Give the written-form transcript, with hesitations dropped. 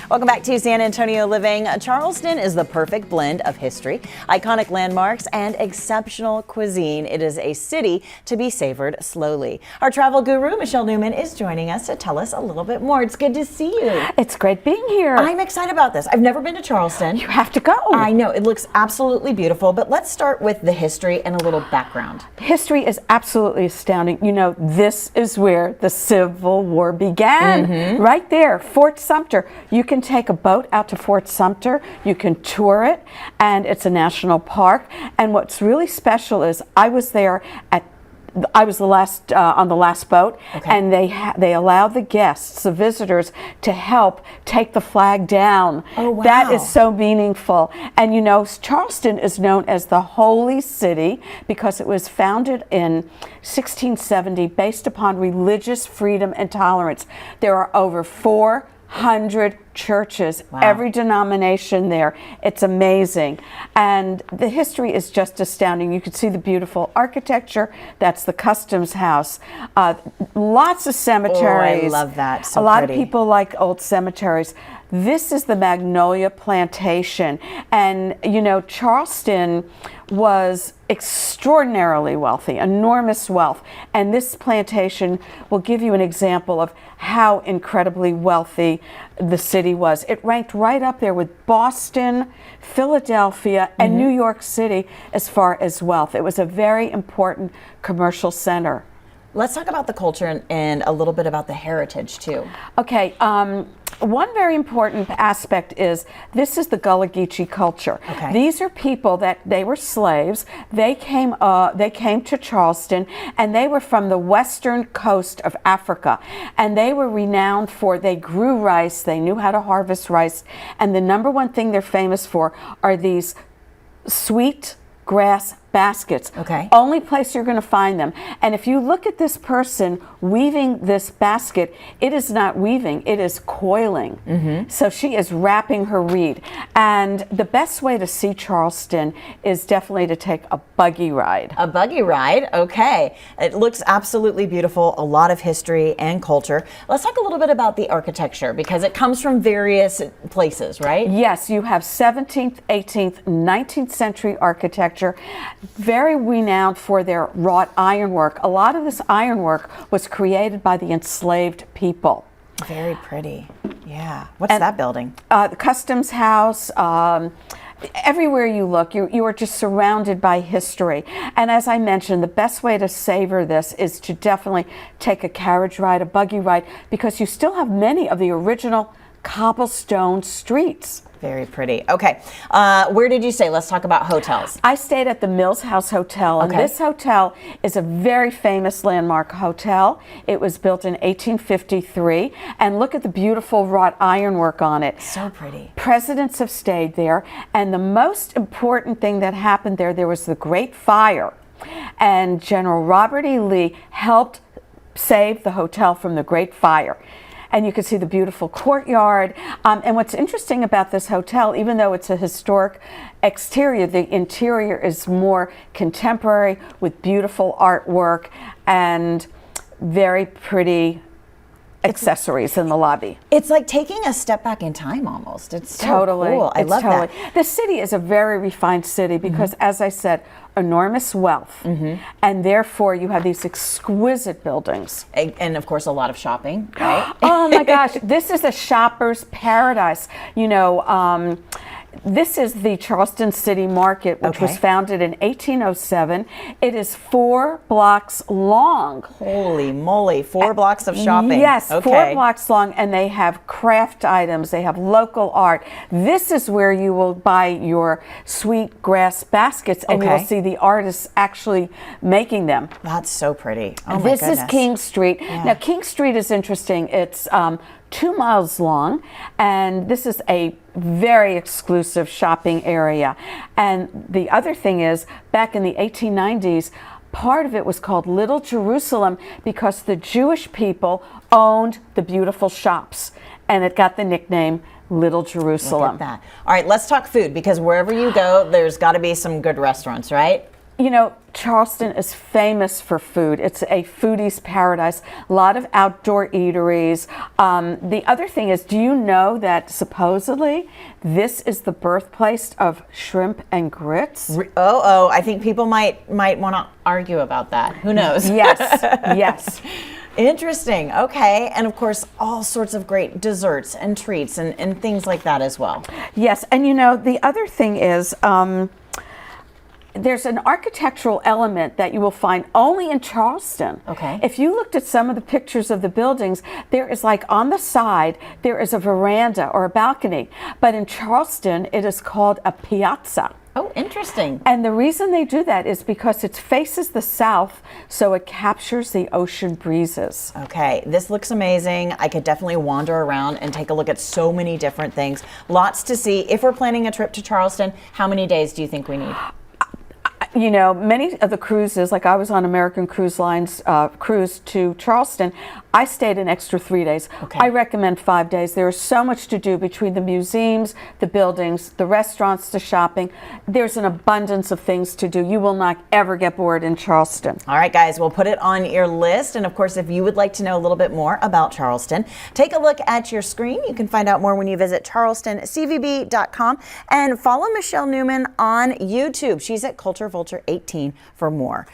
Welcome back to San Antonio Living. Charleston is the perfect blend of history, iconic landmarks, and exceptional cuisine. It is a city to be savored slowly. Our travel guru, Michelle Newman, is joining us to tell us a little bit more. It's good to see you. It's great being here. I'm excited about this. I've never been to Charleston. You have to go. I know. It looks absolutely beautiful, but let's start with the history and a little background. History is absolutely astounding. You know, this is where the Civil War began. Right there, Fort Sumter. You can take a boat out to Fort Sumter, you can tour it, and it's a national park. And what's really special is I was there on the last boat, and they allowed the guests, the visitors, to help take the flag down. Oh, wow. That is so meaningful. And you know, Charleston is known as the Holy City because it was founded in 1670 based upon religious freedom and tolerance. There are over 400 churches, every denomination there. It's amazing. And the history is just astounding. You can see the beautiful architecture. That's the Customs House. Lots of cemeteries. Oh, I love that. So a lot pretty. of people like old cemeteries. This is the Magnolia Plantation. And, you know, Charleston was extraordinarily wealthy, enormous wealth. And this plantation will give you an example of how incredibly wealthy the city was. It ranked right up there with Boston, Philadelphia, and New York City as far as wealth. It was a very important commercial center. Let's talk about the culture and a little bit about the heritage too. Okay, one very important aspect is this is the Gullah Geechee culture. Okay. These are people that they were slaves. They came to Charleston, and they were from the western coast of Africa, and they were renowned for they grew rice. They knew how to harvest rice, and the number one thing they're famous for are these sweet grass baskets. Okay. Only place you're going to find them. And if you look at this person weaving this basket, it is not weaving, it is coiling. So she is wrapping her reed. And the best way to see Charleston is definitely to take a buggy ride. A buggy ride, okay. It looks absolutely beautiful, a lot of history and culture. Let's talk a little bit about the architecture because it comes from various places, right? Yes, you have 17th, 18th, 19th century architecture. Very renowned for their wrought ironwork. A lot of this ironwork was created by the enslaved people. Very pretty. Yeah. What's that building? The Customs House. Everywhere you look, you are just surrounded by history. And as I mentioned, the best way to savor this is to definitely take a carriage ride, a buggy ride, because you still have many of the original cobblestone streets. Very pretty. Okay. Where did you stay? Let's talk about hotels. I stayed at the Mills House Hotel, and this hotel is a very famous landmark hotel. It was built in 1853, and look at the beautiful wrought ironwork on it. So pretty. Presidents have stayed there, and the most important thing that happened there was the Great Fire, and General Robert E. Lee helped save the hotel from the Great Fire. And you can see the beautiful courtyard. And what's interesting about this hotel, even though it's a historic exterior, the interior is more contemporary with beautiful artwork and very pretty accessories in the lobby. It's like taking a step back in time almost. It's so Totally. cool. I love that. The city is a very refined city because, as I said, enormous wealth, and therefore you have these exquisite buildings. And of course, a lot of shopping, right? Oh my gosh, this is a shopper's paradise. You know, this is the Charleston City Market, which was founded in 1807. It is 4 blocks long. Holy moly, 4 blocks of shopping. Yes, 4 blocks long, and they have craft items, they have local art. This is where you will buy your sweet grass baskets, and you will see the artists actually making them. That's so pretty. Oh my This goodness. is King Street. Now, King Street is interesting. It's 2 miles long, and this is a very exclusive shopping area. And the other thing is, back in the 1890s, part of it was called Little Jerusalem because the Jewish people owned the beautiful shops, and it got the nickname Little Jerusalem. Look at that. All right, let's talk food because wherever you go, there's got to be some good restaurants, right? You know, Charleston is famous for food. It's a foodie's paradise. A lot of outdoor eateries. The other thing is, do you know that supposedly this is the birthplace of shrimp and grits? I think people might want to argue about that. Who knows? Yes, yes. Interesting. Okay. And of course, all sorts of great desserts and treats and things like that as well. Yes. And you know, the other thing is, there's an architectural element that you will find only in Charleston. Okay. If you looked at some of the pictures of the buildings, there is like on the side, there is a veranda or a balcony. But in Charleston, it is called a piazza. Oh, interesting. And the reason they do that is because it faces the south, so it captures the ocean breezes. Okay, this looks amazing. I could definitely wander around and take a look at so many different things. Lots to see. If we're planning a trip to Charleston, how many days do you think we need? You know, many of the cruises, like I was on American Cruise Line's cruise to Charleston, I stayed an extra 3 days. Okay. I recommend 5 days. There is so much to do between the museums, the buildings, the restaurants, the shopping. There's an abundance of things to do. You will not ever get bored in Charleston. All right, guys, we'll put it on your list. And of course, if you would like to know a little bit more about Charleston, take a look at your screen. You can find out more when you visit charlestoncvb.com and follow Michelle Newman on YouTube. She's at Culture Vulture 18 for more.